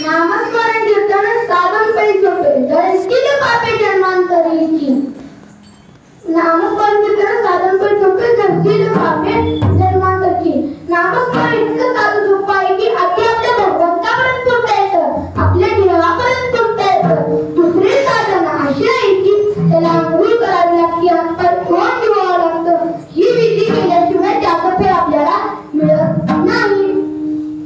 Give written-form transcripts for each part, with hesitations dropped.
नामस्मरण कीर्तन साधन पैसोपे जळतील पापे जन्मांतरीची नामस्मरण कीर्तन साधन पैसोपे जळतील पापे जन्मांतरीची नामस्मरण इतकं साधं सोपं आहे की आधी आपल्या भगवंतापर्यंत पोहोचता येतं, आपल्या देवापर्यंत पोहोचता येतं. दुसरी साधना अशी आहे की त्याला अंघोळ करावी लागते, हातपाय धुवून ठेवावं लागतं. ही विधी केल्याशिवाय त्याचं फळ आपल्याला मिळत नाही.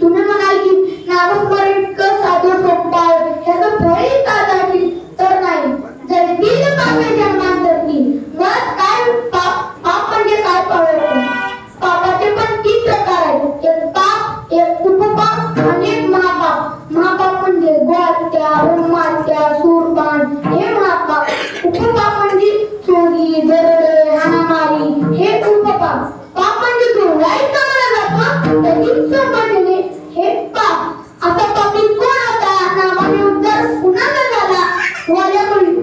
तुम्ही म्हणाल की नामस्मरण इतकं साधं सोपं आहे, ह्याचं फळही साधं आहे, तर नाही. जळतील पापे जन्मांतरी. मग काय पाप म्हणजे काय पाहायचं? पापाचे पण 3 प्रकार आहेत. एक पाप, एक उपपाप आणि एक महापाप. महापाप म्हणजे गोहत्या, ब्रह्महत्या, सूरपान हे महापाप. उपपाप म्हणजे चोरी, दरोडे, हाणामारी हे उपपाप. पाप म्हणजे जोडायचं मला जातं त्याची संबंधने हे पाप. आता पापी कोण होता? नावाने उद्धार कुणाचा झाला?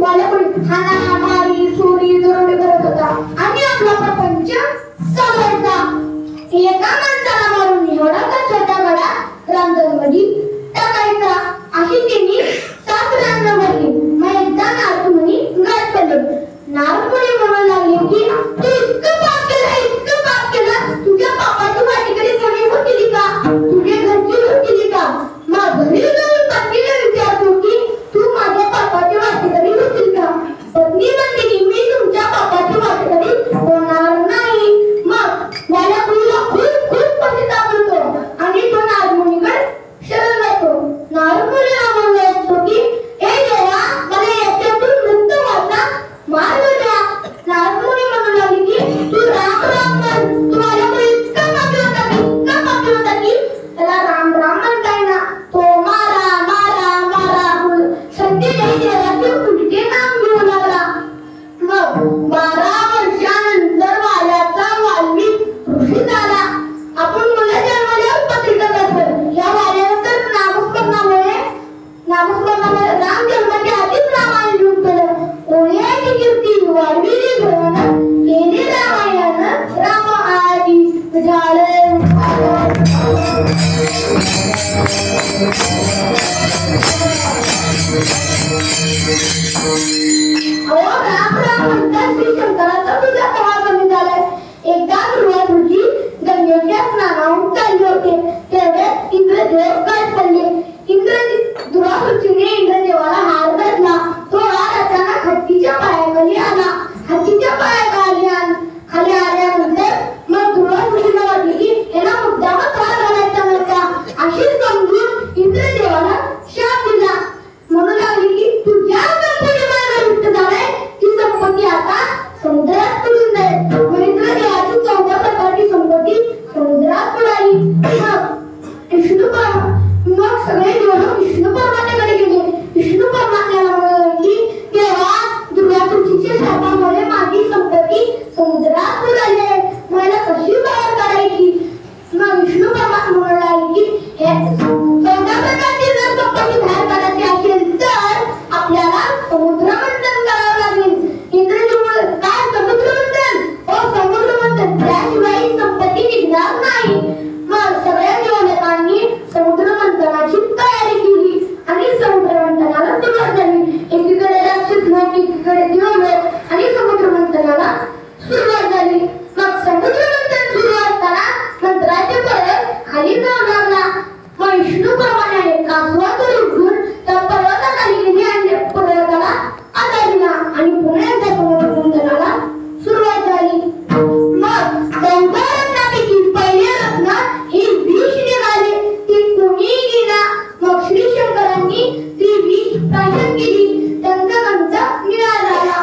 वाल्यापुरी हाणामारी, चोरी, दरोडे करत होता आणि आपला प्रपंच चालवायचा. एका माणसाला मारून एवढा छोटा गडा रांजणमध्ये टाकायचा. अशी त्यांनी 7 रांजण भरली. मग एकदा नारदमुनी गाठ पडले. नारदमुनी म्हणू लागले की तू इतकं पाप केलं, तुझ्या पापाची वाटेकडे कोणी होती का? तुझे घरची होती का? मग घरी जाऊन पत्नीला विचारतो की तू माझ्या पापाची वाटेकडे होतील का? पत्नी म्हणते की मी तुमच्या पापाची वाटेकडे होणार नाही. मग वाल्यापुरीला खूप पश्चाताप होतो आणि तो नारदमुनीकडे शरण जातो. नारदमुनीला म्हणतो की हे देवा, मला याच्यातून मुक्त व्हायचा मार्ग द्या. नारदमुनी म्हणू लागले की तू राम राम म्हण. तू वाल्यापुरी इतका पापी होता की त्याला राम राम म्हणता येईना. तो मारा मारा मारा सध्या देवाचे उलटे नाम घेऊ लागला. मग 12 वर्षानंतर वाल्याचा वाल्मिक ऋषी झाला. आपण मुलं जन्मल्यावर पत्रिका करतो. या वाल्यानंतर नामस्मरणामुळे राम जन्माच्या आधीच रामायण लिहून केलं. ओळ्याची कीर्ती वाढविली घेऊन केली रामायण राम आदी झाले. राम राम म्हणतात श्री शंकराचा तुझा तवा कमी झालाय. एकदा ध्रुवाची गंगेच्या स्नानाहून चालले होते. तेवढ्यात इंद्रदेव गाठ पडले. ध्रुवासूचीने इंद्रदेवाला हार घातला. तो हार अचानक हत्तीच्या पायाखाली आला. हत्तीच्या पायाखाली आल्यानंतर मग ध्रुवासूचीला वाटले की याला मुद्दामच हार घालायचा नव्हता. अशी समजून इंद्रदेवाला शाप दिला. म्हणू लागली की तुझ्या संपत्तीमुळे नष्ट झालाय, ती संपत्ती आता समुद्रात पडून जाईल. इंद्रदेवाची 14 प्रकारची संपत्ती समुद्रात पडाली. मग सगळे देव विष्णू परमात्म्याकडे गेले. विष्णू परमात्म्याला म्हणाले की देवा, ध्रुवासूचीच्या शापामुळे माझी संपत्ती समुद्रात बुडाली, मला कशी बाहेर काढायची? मग विष्णू परमात्मा म्हणाले की हे 14 प्रकारची जर संपत्ती बाहेर काढायची असेल तर आपल्याला समुद्र मंथन करावं लागेल. इंद्रदेव काय समुद्र मंथन? समुद्र मंथन, त्याशिवाय संपत्ती निघणार नाही. मग सगळ्या देवलोकांनी समुद्र मंथनाची तयारी केली आणि समुद्र मंथनाला सुरुवात झाली. एकीकडे राक्षस लोक, एकीकडे देवलोक आणि समुद्र मंथनाला सुरुवात झाली. मग समुद्र मंथन सुरू असताना मंत्राचे पर्वत खाली जाऊ लागला. मग विष्णू परमात्म्याने कासवाचं रूप घेऊन त्या पर्वताखाली गेले आणि पर्वताला आधार दिला आणि पुन्हा एकदा समुद्र मंथनाला सुरुवात झाली. मग 14 रत्नांपैकी पहिले रत्न हे विष निघाले. ते कोणीही गेला. मग श्री शंकरांनी ती विष प्राशन केली. त्यांचा निळा झाला.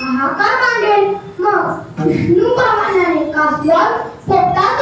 हाहाकार मांडेल. मग विष्णू भगवानाने कासवात पोटात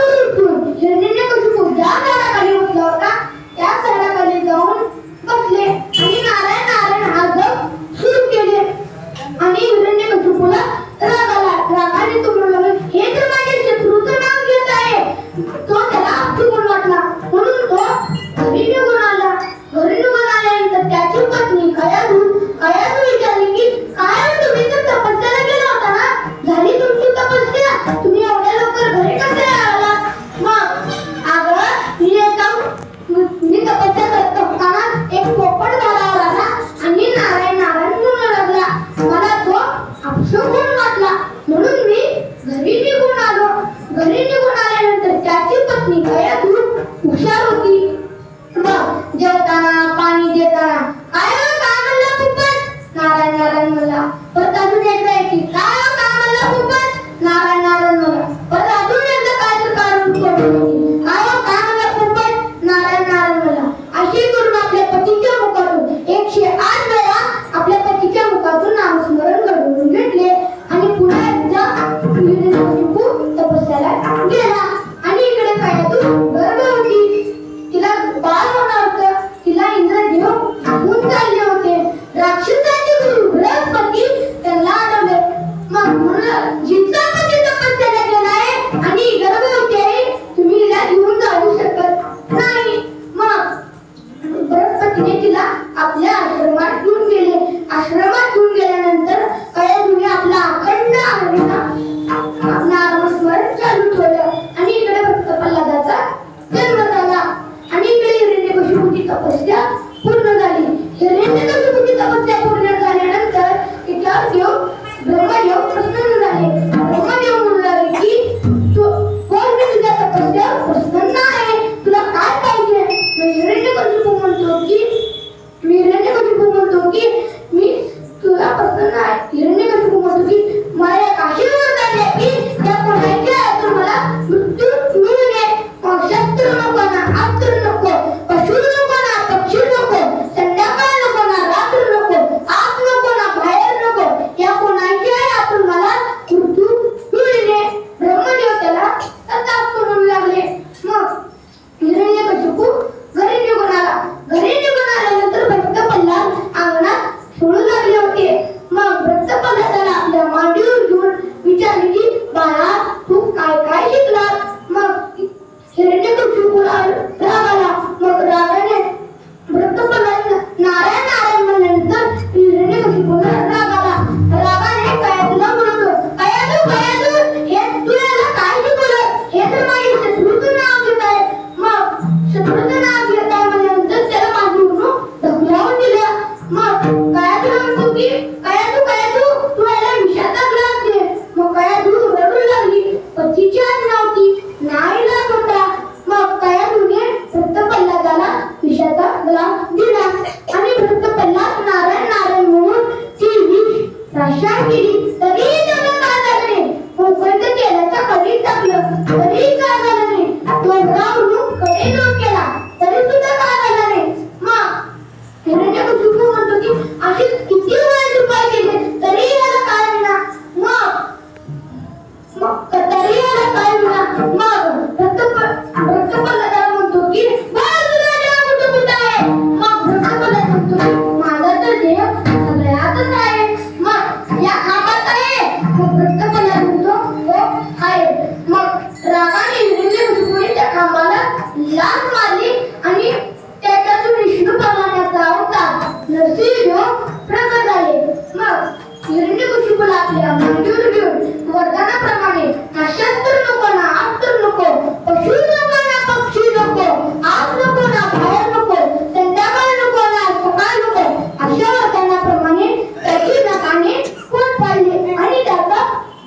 आपल्या आश्रमात घेऊन गेले. आश्रमात घेऊन गेल्यानंतर कयाधूने आपला अखंड नामस्मरण चालू ठेवलं आणि इकडे भक्त प्रल्हादाचा जन्म झाला आणि इकडे हिरण्यकशिपूची तपस्या पूर्ण झाली. हिरण्यकशिपूची तपस्या पूर्ण झाल्यानंतर त्याच्यावर देव ब्रह्मदेव प्रसन्न झाले. ब्रह्मदेव म्हणू लागले की कोण मी तुझ्या तपस्यावर प्रसन्न आहे, तुला काय पाहिजे? हिरण्यकशिपू म्हणतो की मी तुला प्रसन्न आहे. हिरण्यकशिपू म्हणतो की मला एक आशीर्वाद आहे की त्या कोणाच्या हातून मला मृत्यू मिळू नये. मग शस्त्र नको ना, अस्त्र नको, पशु नको ना, पक्षी नको, संध्याकाळ नको ना, रात्र नको, आत नको ना, बाहेर नको, या कोणाच्या हातून मला मृत्यू मिळू नये. ब्रह्मदेव त्याला तथास्तु म्हणू लागले. मग हिरण्यकशिपू घरी निघून आला. घरी निघून आल्यानंतर भक्त प्रल्हाद अंगणात खेळू लागले होते. मग भक्त प्रल्हादाला आपल्या मांडीवर घेऊन विचारले की बाळा तू काय काय शिकलास? मग हिरण्यकशिपूला राग आला. मग रागाने भक्त प्रल्हाद नारायण नारायण म्हणल्यानंतर हिरण्यकशिपूला राग आला. रागाने कयाधूला म्हणतो, कयाधू हे तू याला काय शिकवलं? हे तर माझ्या शत्रूचं नाव घेत आहे. मग शत्रूचं नाव घेत आहे म्हणल्यानंतर त्याला मांडीवरून ढकलावून दिलं. मग कयाधूला म्हणतो की कयाधू तू याला विषाचा ग्लास दे. मग कयाधू रडू लागली. पतीची आठ नव्हती, नाईलाज होता. मग कयाधूने भक्त प्रल्हादाला विषाचा ग्लास दिला आणि भक्त प्रल्हाद नारायण नारायण म्हणून ती विष प्राशन केली. तरीही त्याला काय झालं नाही. मोकळं तेलाच्या कढईत टाकलं तरीही काय झालं नाही. तोंडावरून कढई केला तरी सुद्धा काय झालं नाही. मग हिरण्यकशिपू म्हणतो की अशी किती वाईट उपाय केले तरी याला काय मिळणार. मग तरी याला काय मिळणार. मग भक्त प्रल्हादाला म्हणतो की बाळ तुझा देव कुठं आहे? मग भक्त प्रल्हाद म्हणतो की माझा तर देव सगळ्यातच आहे. मग या खांबात आहे. मग भक्त प्रल्हाद म्हणतो हो आहे. मग रागाने हिरण्यकशिपूने त्या खांबाला लाथ मारली आणि त्याच्यातून विष्णू भगवानाचा अवतार नरसिंह प्रकट झाले. मग हिरण्यकशिपूला आपल्या मांडीवर घेऊन वरदानाप्रमाणे ना शस्त्र नको ना, अस्त्र नको, पशु नको ना, पक्षी नको, आत नको ना, बाहेर नको, संध्याकाळ नको ना, सकाळ नको, अशा वरदानाप्रमाणे त्याची नखाने पोट पाडले आणि त्याचा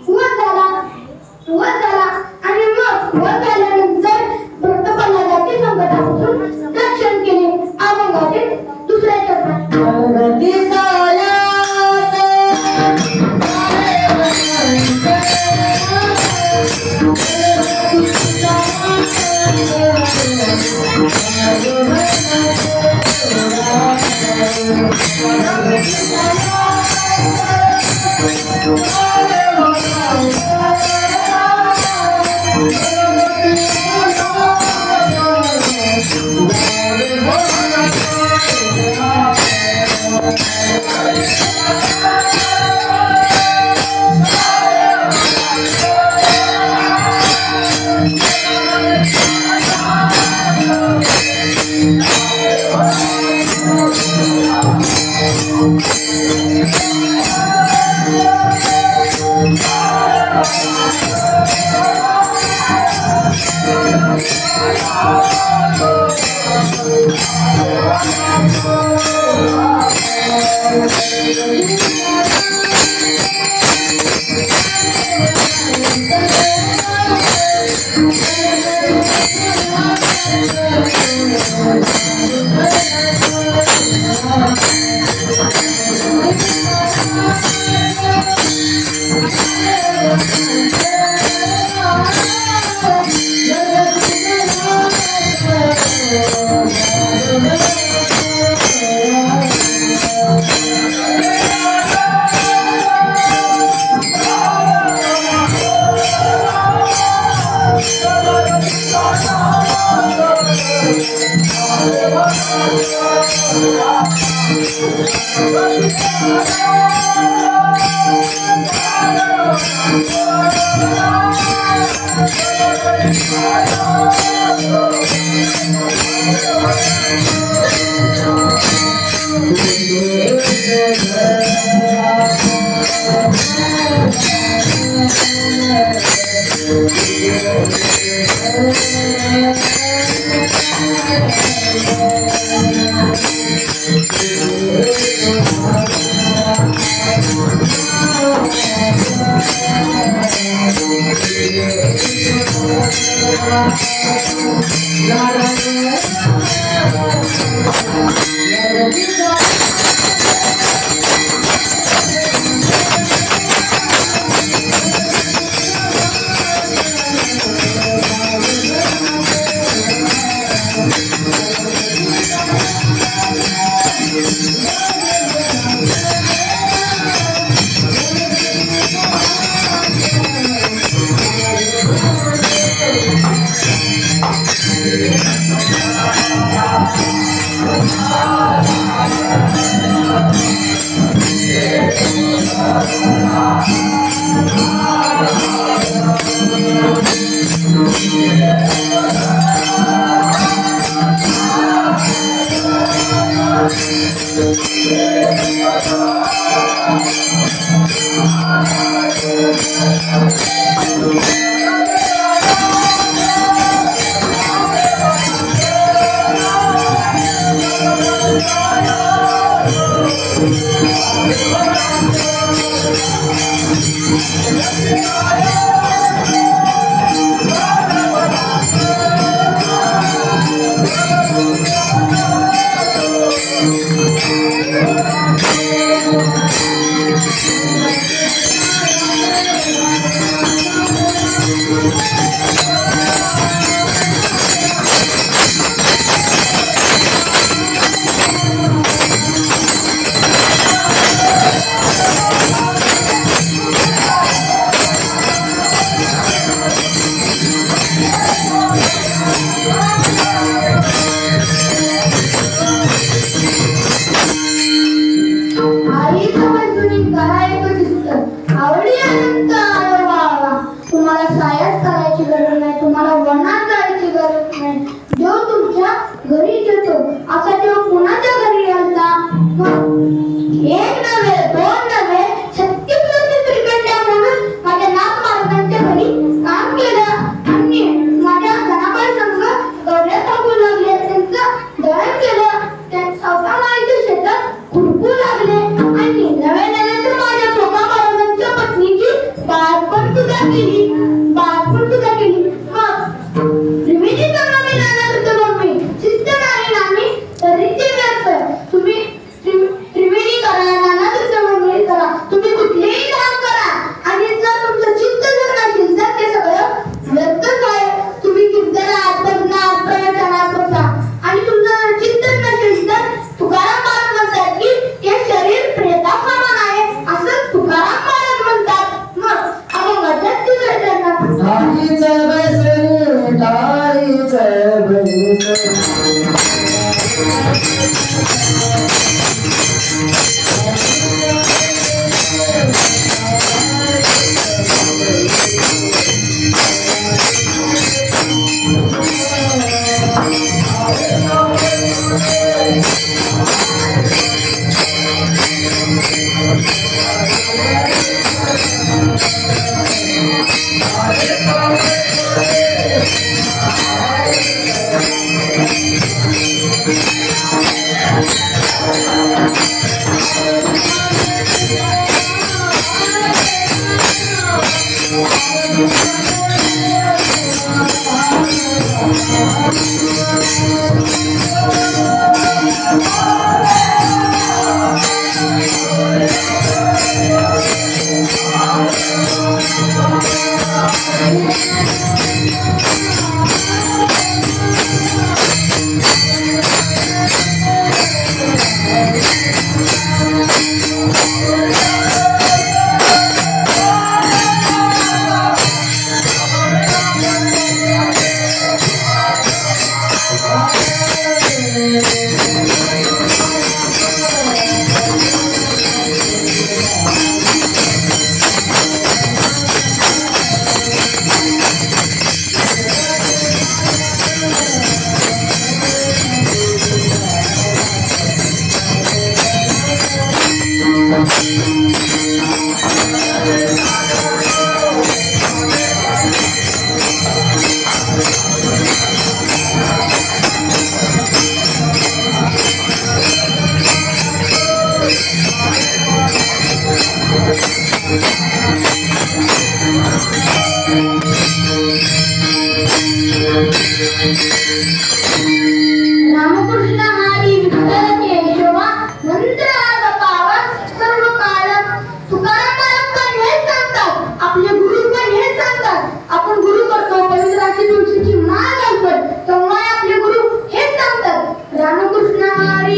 वध झाला. आणि मग वध झाल्यानंतर भक्त प्रल्हादाचे संकटापासून रक्षण केले. अभंगाचे दुसऱ्या चरणात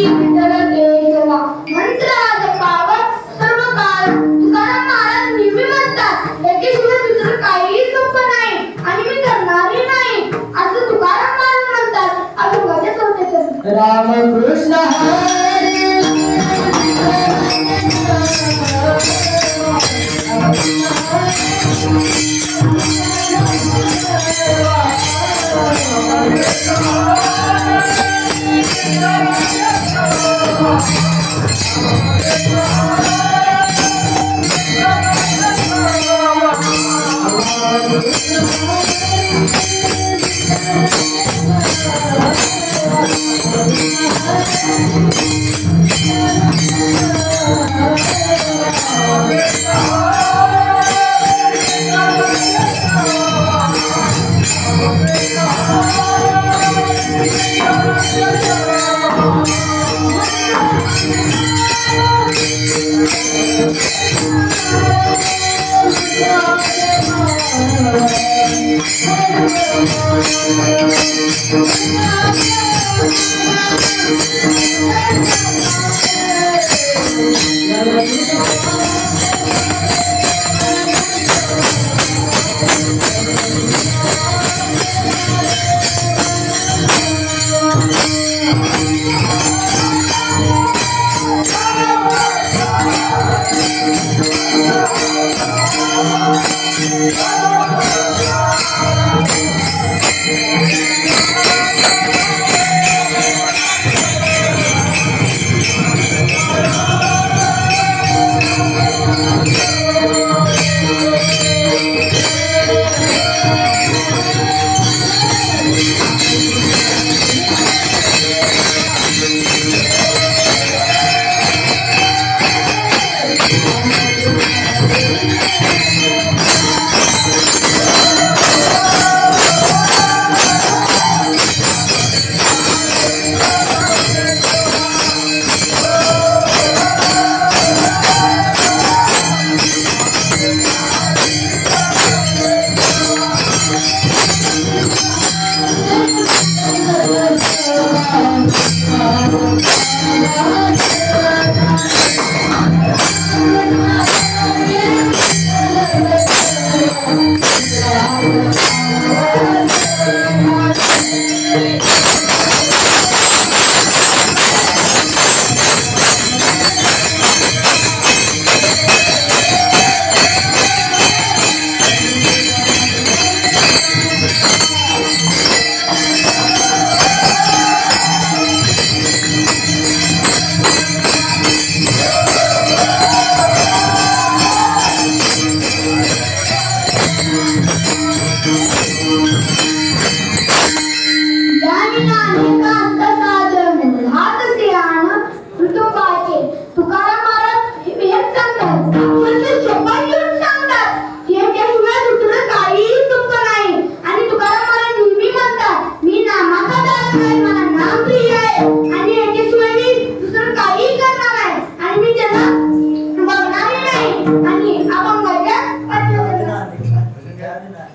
हरी विठ्ठल केशवा मंत्र जपावं सर्व काळ. तुकाराम महाराज नेहमी म्हणतात याच्याशिवाय दुसरं काहीही सोपं नाही आणि मी करणारही नाही असं तुकाराम महाराज म्हणतात. अभंगाच्या चौथ्या रामकृष्ण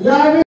हरी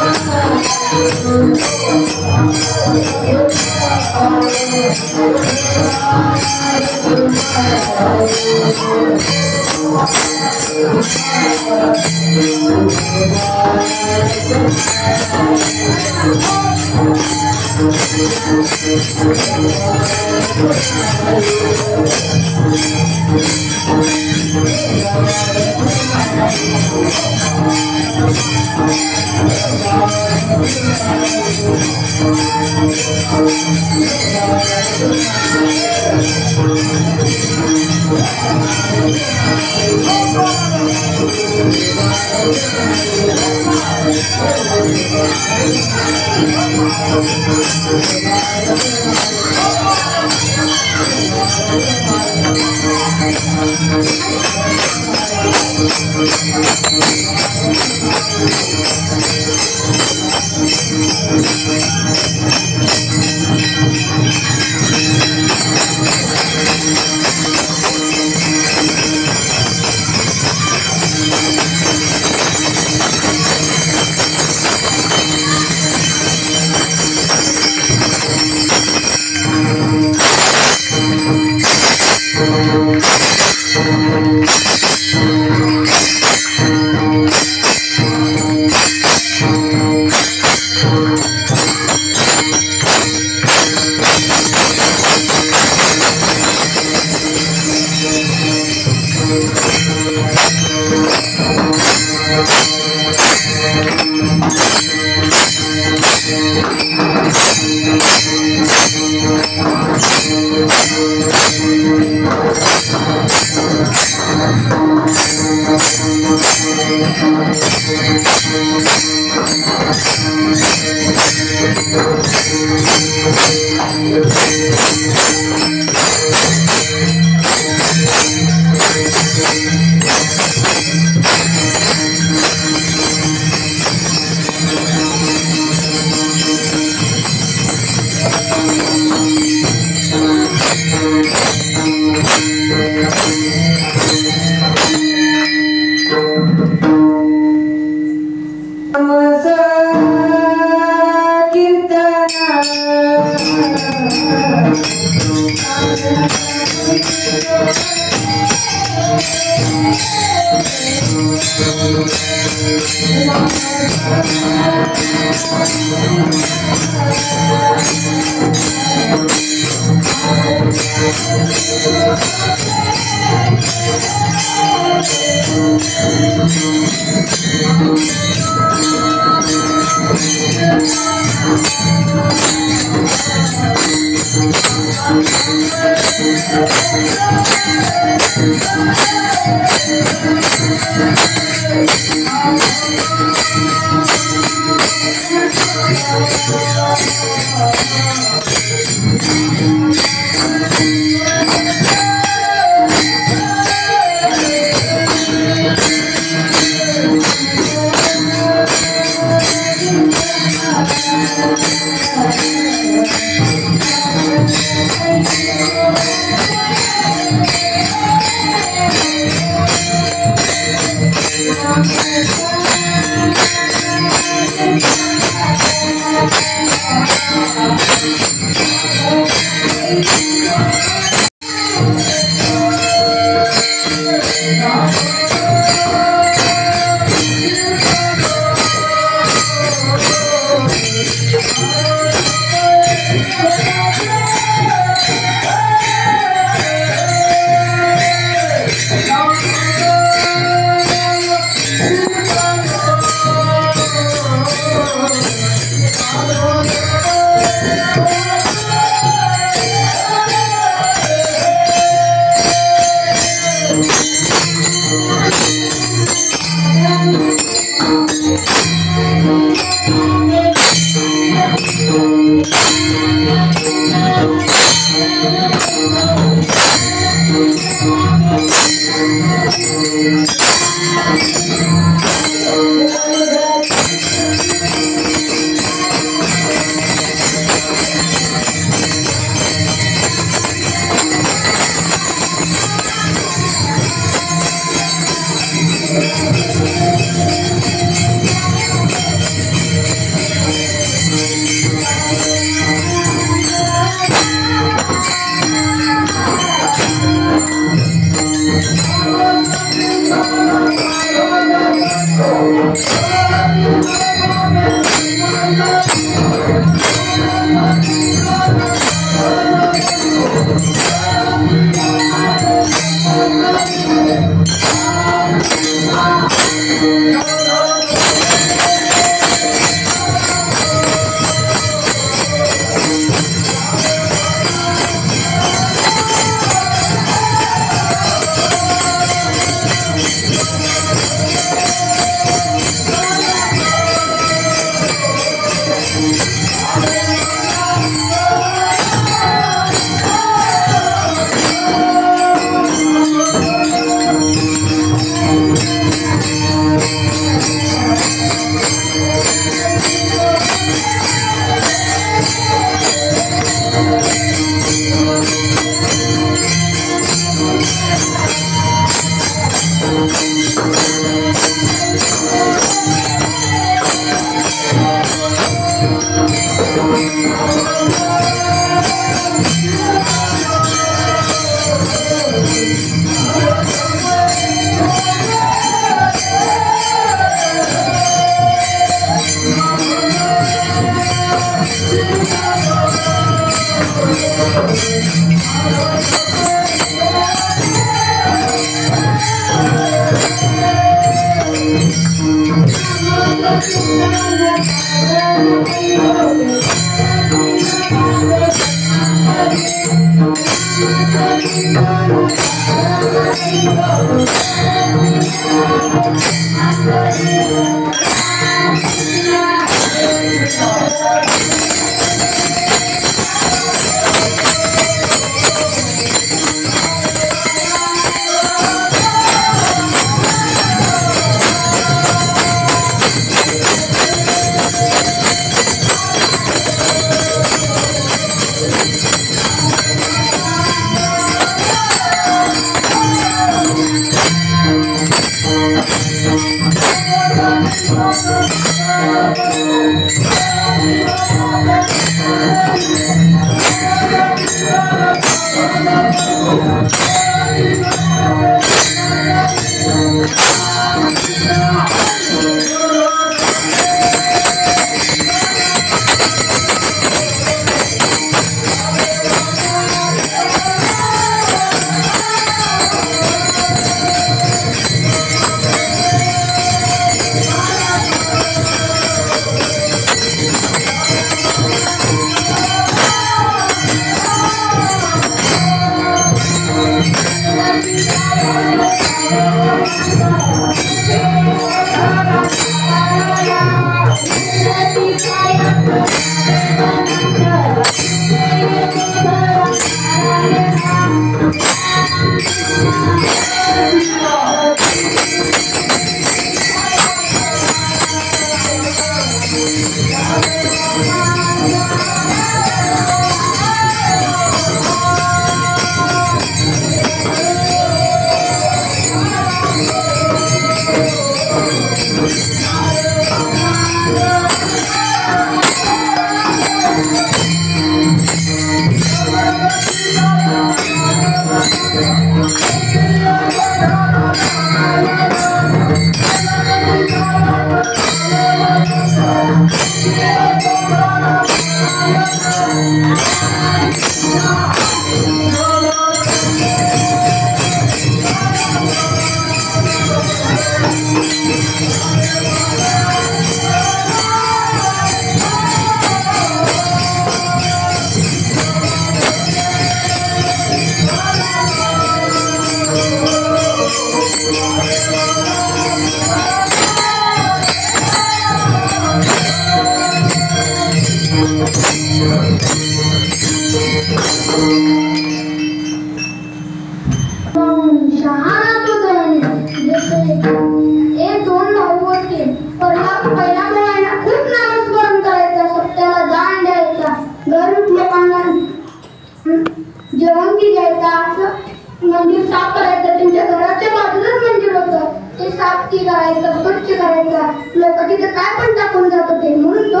मंदिर साफ करायचं, त्यांच्या घराच्या बाजूलाच मंदिर होतं, ते साफ करायचं, स्वच्छ करायचं. लोक तिथे काय पण टाकून जात होते, म्हणून तो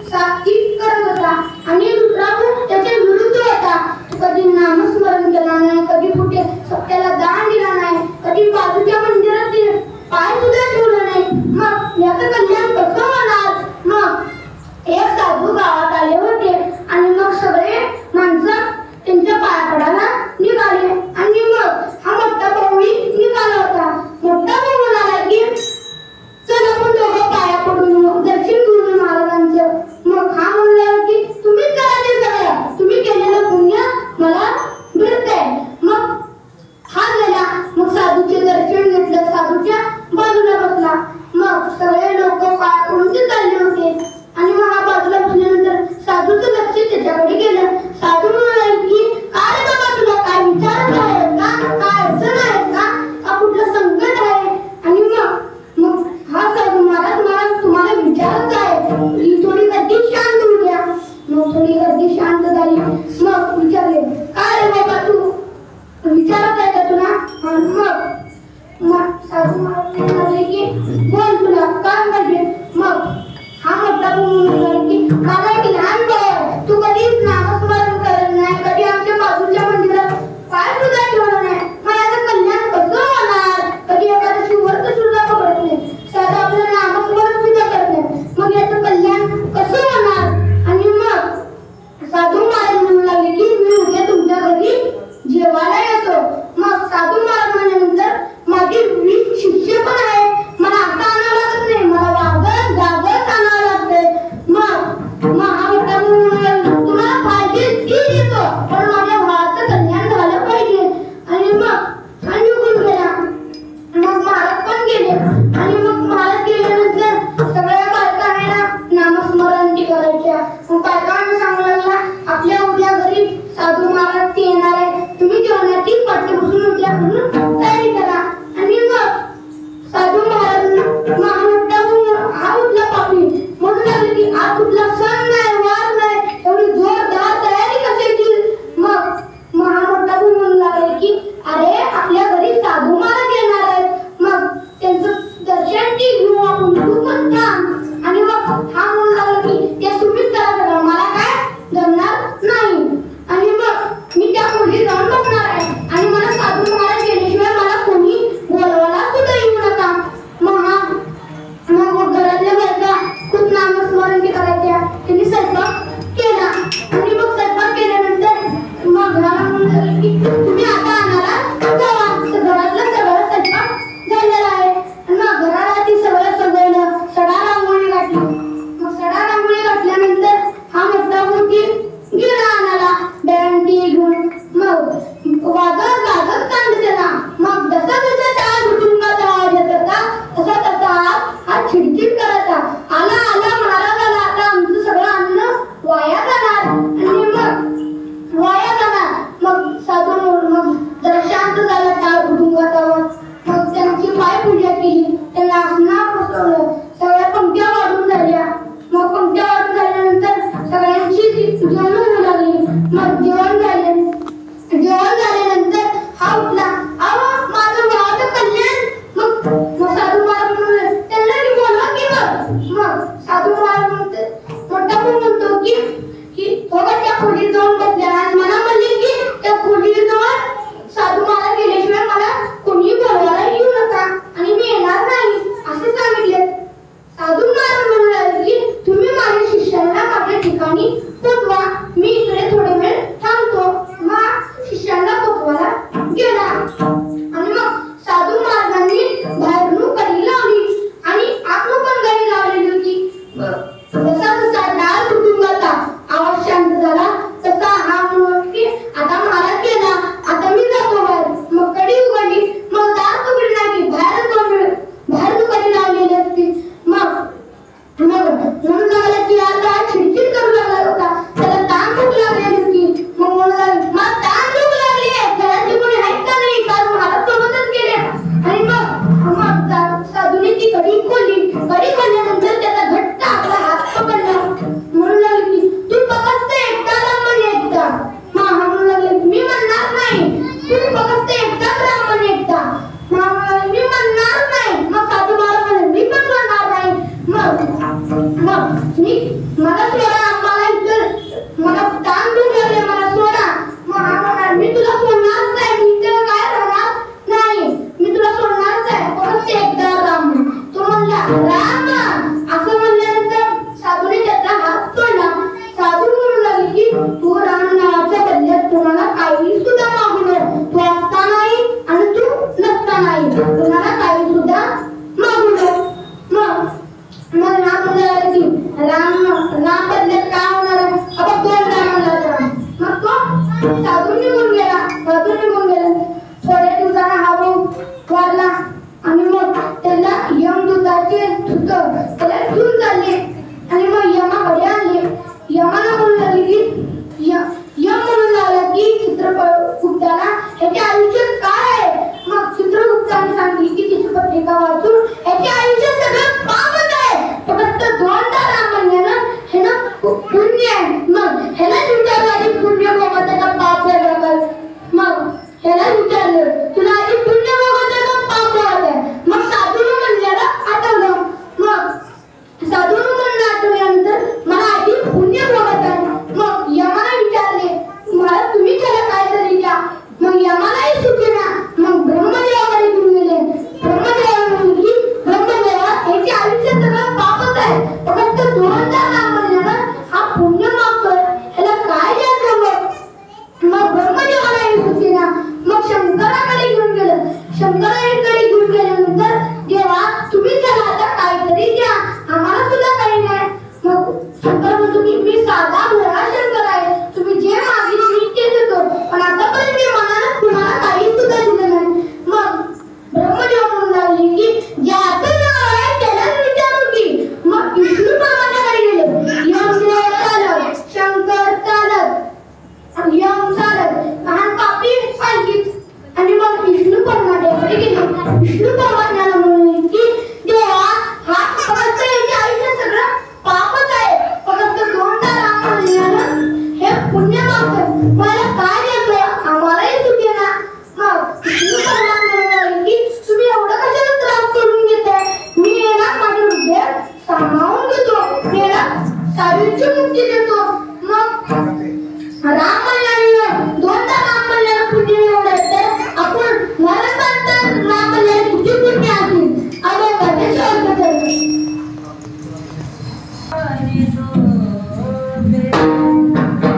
साफ करत होता. आणि दुसरा त्याच्या विरुद्ध होता. कधी नामस्मरण केला नाही, कधी कुठे सत्याला दान दिला नाही, कधी बाजूच्या मंदिरात पाय सुद्धा ठेवला नाही. मग याचं कल्याण कसं होणार? मग एक साधू गावात आले होते आणि मग सगळे माणसं त्यांच्या पाया पडायला निघाले. आणि मग हा मोठा भाऊही निघाला होता. मोठा भाऊ म्हणाला की चल आपण दोघं पाया पडून दर्शन घेऊन महाराजांचं. मग हा म्हणला की तुम्हीच करा ते सगळं, तुम्ही केलेलं पुण्य मला मिळतंय. मग हा गेला, मग साधूचे दर्शन घेतलं, साधूच्या बाजूला बसला. मग सगळे लोक पाया पडून ते चालले होते. आणि मग हा बाजूला बसल्यानंतर साधूचं लक्ष त्याच्याकडे गेलं. साधू म्हणाले की काय रे बाबा, तुला काय विचारत आहे का, काय अडचण आहे का कुठलं संकट आहे? आणि मग हा साधू मला तुम्हाला विचारत आहे. ही थोडी गर्दी शांत होऊ द्या. मग थोडी गर्दी शांत झाली. मग विचारले काय रे बाबा, तू विचारत आहे का तुला? मग साधू म्हणाले की बोल, तुला काय पाहिजे? मग हा मोठा म्हणाला की मला एक लहान भाऊ, तू कधीच नामस्मरण करत नाही, कधी आमच्या बाजूच्या मंदिरात पाय सुद्धा ठेवला नाही. मग याचं कल्याण कसं होणार? कधी एखाद्याची व्रत सुद्धा पकडत नाही, साधं आपलं नामस्मरण सुद्धा करत नाही, मग याचं कल्याण कसं होणार? आणि मग साधू महाराज म्हणू लागले आणि मग स्वयंपाक केल्यानंतर मग राम म्हणलं की तुम्ही आता आणाला जावा. घरातला सगळा स्वयंपाक झालेला आहे. आणि मग घराला ती सगळं सगळं सडा रांगोळी घातली. मग सडा रांगोळी घातल्यानंतर हा मोठा मुलगी गेला आणाला दळणती घेऊन. मग वाजत गाजत कांडते ना. मग जसा जसा त्या कुटुंबाचा आवाज येत होता तसा तसा हा चिडचिड करायचा. आला आला महाराजाला आता आमचं सगळं अन्न वाया जाणार आणि मग वाया जाणार. मग साधू मग जरा शांत झाला त्या कुटुंबाचा आवाज. मग त्यांची पायपूजा केली, त्यांना आसनावर बसवलं, सगळ्या पंक्त्या वाढून झाल्या. मग पंक्त्या वाढून झाल्यानंतर सगळ्यांची जेवण होऊ लागली. मग जेवण झाल्यानंतर हा उठला, अहो माझं गावाचं कल्याण. मग साधू महाराज म्हणले त्यांना मी बोलवा की मग साधू महाराज म्हणते मोठा भाऊ म्हणतो की बघा त्या खोलीत जाऊन बसल्या आणि मला म्हणले की त्या खोलीजवळ साधू महाराज गेल्याशिवाय मला कोणी बोलवायला येऊ नका आणि मी येणार नाही असे सांगितले. साधू महाराज म्हणाले की तुम्ही माझ्या शिष्यांना माझ्या ठिकाणी पोचवा, मी इकडे थोडे वेळ थांबतो. मग शिष्यांना पोचवायला गेला आणि मग साधू महाराजांनी बाहेरून कडी लावली आणि आतून पण कडी लावलेली होती. जसा जसा डाळ कुटुंबाचा आवाज शांत झाला तसा हा म्हणून की आता महाराज गेला, आता मी जातो बाहेर. मग कडी उघडली, मग दार उघडली नाही, बाहेर कडी लावलेली असती. मग म्हणून लागला की आता चिडचिड करू लागला होता, त्याला ताण भूक लागलेली होती. मग म्हणून मला ताण भूक लागली आहे, घराची कोणी आहेत का नाही, कारण महाराज सोबतच गेले. आणि मग साधूने ती कडी खोलल्यानंतर त्याचा घट्ट आपला हात पकडला. म्हणून लागले की तू फक्त एकटा ब्राह्मण एकटा. मग म्हणून लागले मी म्हणणार नाही, तू फक्त एकटा ब्राह्मण एकटा. मग मी म्हणणार नाही. मग साधू महाराज म्हणाले मी पण म्हणणार नाही. मग मला सोडा, मला इतर मला ताण दूर लागले, मला सोडा. मग हा म्हणाला मी तुला सोडणारच नाही, मी इथे काय राहणार नाही, मी तुला सोडणारच आहे. फक्त एकदा राम. तो म्हणला राम. असं म्हणल्यानंतर साधूने त्याचा हात सोडला. साधू म्हणू लागले की तू राम नावाच्या बदल्यात तुम्हाला काही सुद्धा मागू नको. तू असता नाही आणि तू नसता नाही, तुम्हाला काही सुद्धा मागू नको. मग राम म्हणाला की राम बदल्यात काय होणार आहे, आता दोन राम. मग तो साधू निघून गेला. थोड्या दिवसांना हा भाऊ वारला आणि मग त्याला यमदूताचे दूत त्याला घेऊन चालले आणि मग यमाकडे आणले. यमाला म्हणू लागले की यम म्हणून लागला की चित्रगुप्ताला याचे आयुष्य काय आहे. मग चित्रगुप्ताने सांगितले की तिची पत्रिका वाचून याचे आयुष्य सगळं पापच आहे, फक्त दोनदा राम म्हणल्यानं हे ना पुण्य आहे. मग ह्याला विचारलं आधी पुण्य भोगवते का पाप भोगवते. मग ह्याला विचारलं तुला आधी पुण्य भोगवते का पाप भोगवते. मग साधूने म्हणल्याला आठवलं. मग साधूने म्हणलं आठवल्यानंतर मला आधी पुण्य भोगवते. मग यमाला विचारले मला तुम्ही त्याला काय तरी द्या. मग यमालाही सुचेना. मग ब्रह्मदेवाकडे घेऊन गेले. ब्रह्मदेवाला म्हणले की ब्रह्मदेवा याचे आयुष्य सगळं पापच आहे, फक्त दोनदा राम म्हणल्यानं हा पुण्य मागतोय, ह्याला काय द्यायचं. मग ब्रह्मदेवालाही सुचेना. मग शंकराकडे घेऊन गेलं. शंकराकडे घेऊन गेल्यानंतर देवा तुम्ही त्याला आता काहीतरी द्या, आम्हाला सुद्धा काही नाही. मग शंकर म्हणतो की मी साधा भोळा शंकर आहे, तुम्ही जे मागितले मी ते देतो, पण आतापर्यंत मी मनाला कुणाला काही सुद्धा दिलं नाही. मग ब्रह्मदेव म्हणून लागले की ज्याचं नाव आहे त्यालाच विचारू की. मग विष्णू परमात्म्याकडे गेले. यमदेव चालत, शंकर चालत, यम चालत, लहान पापी पालखीत. आणि मग विष्णू परमात्म्याकडे गेले. विष्णू परमात्म्याला म्हणले की देवा हा फक्त याचे आयुष्य सगळं पापच आहे, फक्त दोनदा राम म्हणल्यानं हे पुण्य मागतोय, मला काय द्यायचं आम्हालाही सुचेना. मग विष्णू परमात्मा म्हणाले की तुम्ही एवढं कशाला त्रास करून घेताय, मी याला माझ्या हृदयात सामावून घेतो, मी याला सायुज्य मुक्ती देतो. मग राम म्हणल्याने दोनदा राम म्हणल्यानं पुण्य एवढं तर आपण महाराष्ट्रात राम म्हणल्याने किती पुण्य असेल. आणि Thank you.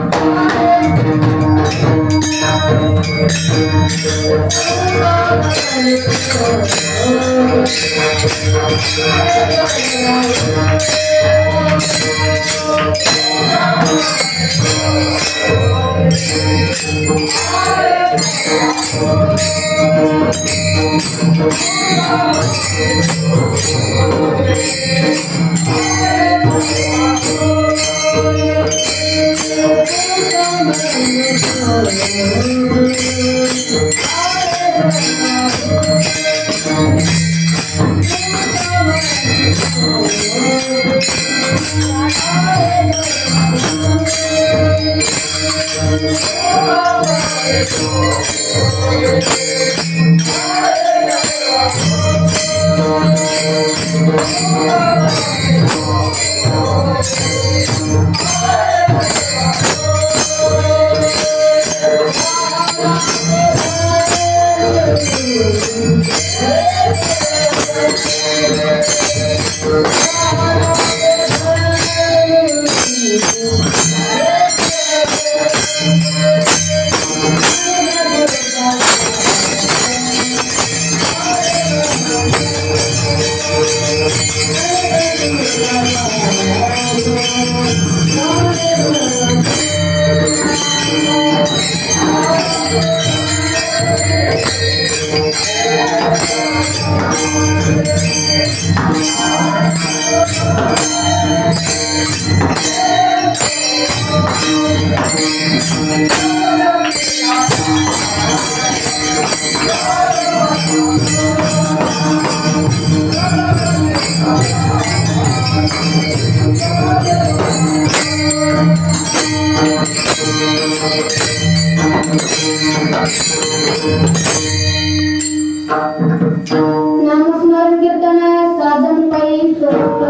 नामस्मरण कीर्तन साधन पायी स्वरूप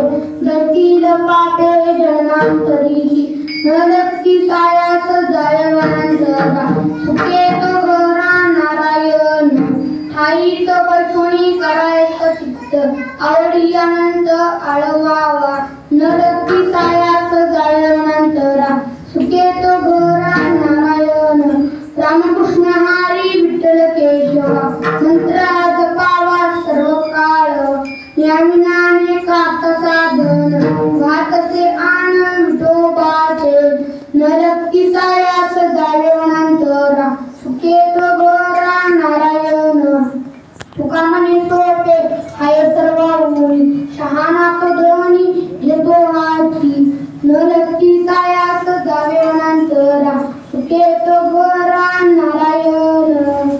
गतील पाटे जन्मांतरी नरकी सायास जायवनांतरा सुखे तो गौरा नारायण ठाई तो बैठुणी करायच चित्त आवडी अनंत आळवावा नरकी सायास जायवनांतरा सुखे तो गौरा नारायण रामकृष्ण हरी विठ्ठल केशवा मंत्र जपावा सर्व काळ या विनाने कात साधन वातचे आन विठोबाचे नरकी सायास जावे वनांतरा सुखे तो गोरा नारायण तुका म्हणे सोपे हाय सर्व ओळी शहाणा तो ध्वनी घेतो हाती नरकी सायास जावे वनांतरा सुखे तो गोरा नारायण